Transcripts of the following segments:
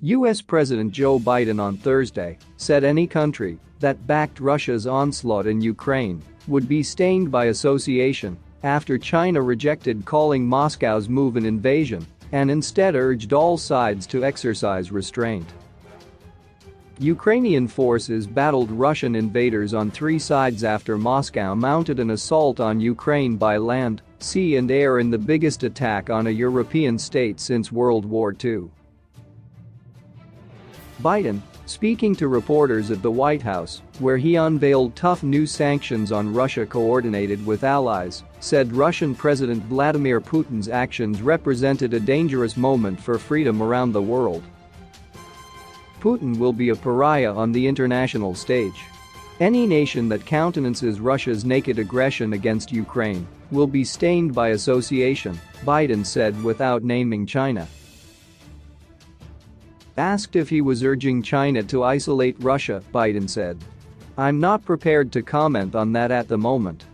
U.S. President Joe Biden on Thursday said any country that backed Russia's onslaught in Ukraine would be stained by association after China rejected calling Moscow's move an invasion and instead urged all sides to exercise restraint. Ukrainian forces battled Russian invaders on three sides after Moscow mounted an assault on Ukraine by land, sea and air in the biggest attack on a European state since World War II. Biden, speaking to reporters at the White House, where he unveiled tough new sanctions on Russia coordinated with allies, said Russian President Vladimir Putin's actions represented a dangerous moment for freedom around the world. Putin will be a pariah on the international stage. Any nation that countenances Russia's naked aggression against Ukraine will be stained by association, Biden said without naming China. Asked if he was urging China to isolate Russia, Biden said, "I'm not prepared to comment on that at the moment."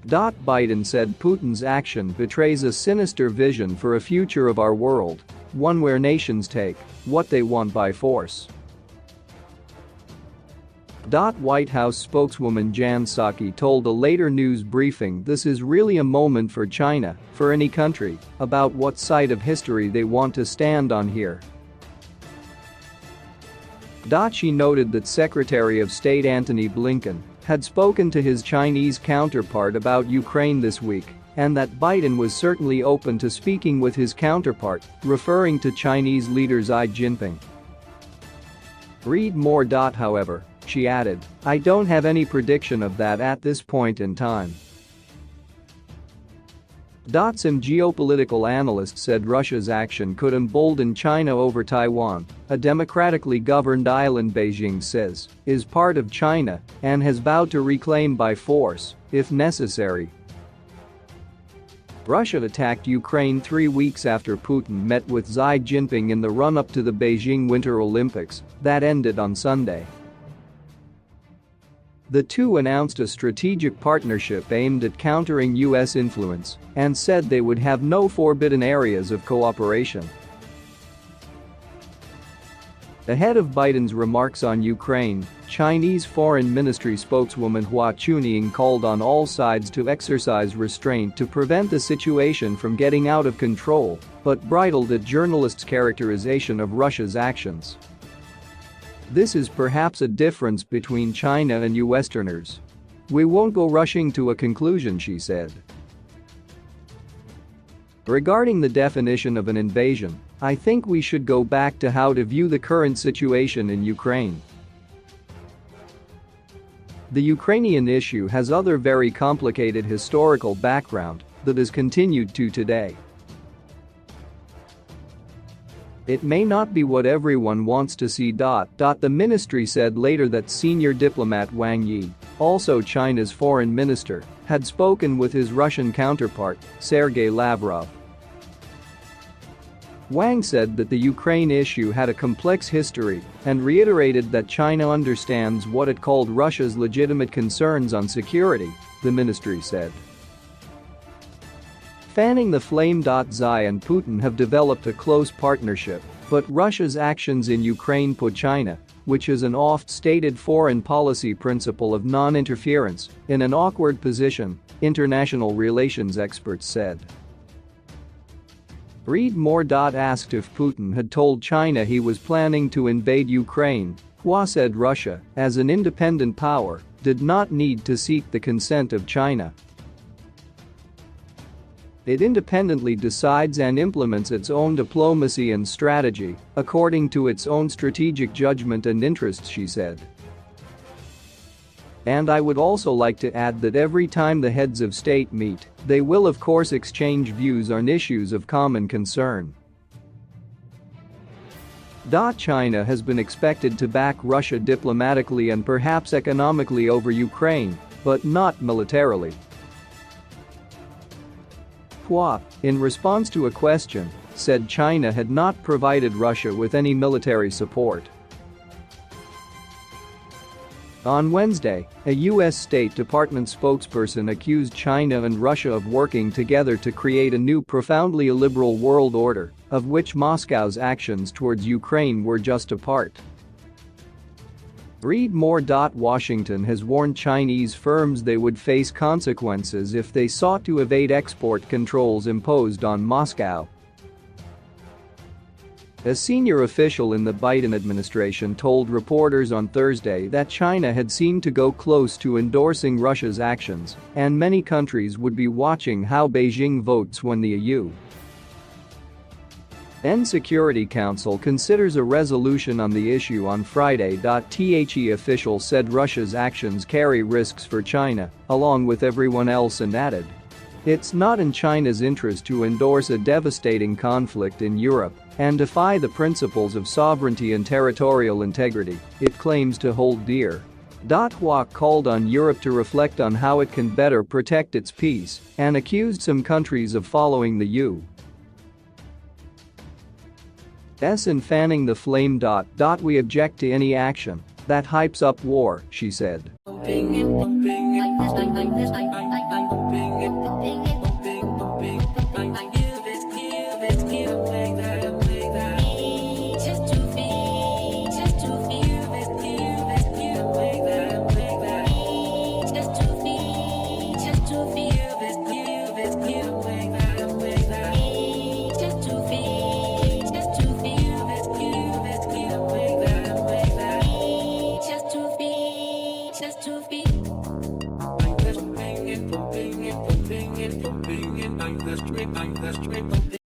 Biden said Putin's action betrays a sinister vision for a future of our world, one where nations take what they want by force. White House spokeswoman Jan Psaki told a later news briefing this is really a moment for China, for any country, about what side of history they want to stand on here. She noted that Secretary of State Antony Blinken had spoken to his Chinese counterpart about Ukraine this week and that Biden was certainly open to speaking with his counterpart, referring to Chinese leader Xi Jinping. Read more. However, she added, "I don't have any prediction of that at this point in time." Some geopolitical analysts said Russia's action could embolden China over Taiwan, a democratically governed island Beijing says is part of China and has vowed to reclaim by force, if necessary. Russia attacked Ukraine 3 weeks after Putin met with Xi Jinping in the run-up to the Beijing Winter Olympics that ended on Sunday. The two announced a strategic partnership aimed at countering U.S. influence and said they would have no forbidden areas of cooperation. Ahead of Biden's remarks on Ukraine, Chinese Foreign Ministry spokeswoman Hua Chunying called on all sides to exercise restraint to prevent the situation from getting out of control, but bridled at journalists' characterization of Russia's actions. "This is perhaps a difference between China and you Westerners. We won't go rushing to a conclusion," she said. Regarding the definition of an invasion, "I think we should go back to how to view the current situation in Ukraine. The Ukrainian issue has other very complicated historical background that has continued to today. It may not be what everyone wants to see. The ministry said later that senior diplomat Wang Yi, also China's foreign minister, had spoken with his Russian counterpart, Sergei Lavrov. Wang said that the Ukraine issue had a complex history and reiterated that China understands what it called Russia's legitimate concerns on security, the ministry said. Fanning the flame. Xi and Putin have developed a close partnership, but Russia's actions in Ukraine put China, which is an oft-stated foreign policy principle of non-interference, in an awkward position, international relations experts said. Read more. Asked if Putin had told China he was planning to invade Ukraine, Hua said Russia, as an independent power, did not need to seek the consent of China. It independently decides and implements its own diplomacy and strategy, according to its own strategic judgment and interests, she said. And I would also like to add that every time the heads of state meet, they will of course exchange views on issues of common concern. China has been expected to back Russia diplomatically and perhaps economically over Ukraine, but not militarily. Hua, in response to a question, said China had not provided Russia with any military support. On Wednesday, a U.S. State Department spokesperson accused China and Russia of working together to create a new profoundly illiberal world order of which Moscow's actions towards Ukraine were just a part. Read more. Washington has warned Chinese firms they would face consequences if they sought to evade export controls imposed on Moscow. A senior official in the Biden administration told reporters on Thursday that China had seemed to go close to endorsing Russia's actions, and many countries would be watching how Beijing votes when the UN Security Council considers a resolution on the issue on Friday. The official said Russia's actions carry risks for China, along with everyone else, and added, "It's not in China's interest to endorse a devastating conflict in Europe and defy the principles of sovereignty and territorial integrity it claims to hold dear." Hua called on Europe to reflect on how it can better protect its peace and accused some countries of following the U.S. in fanning the flame. "We object to any action that hypes up war," she said.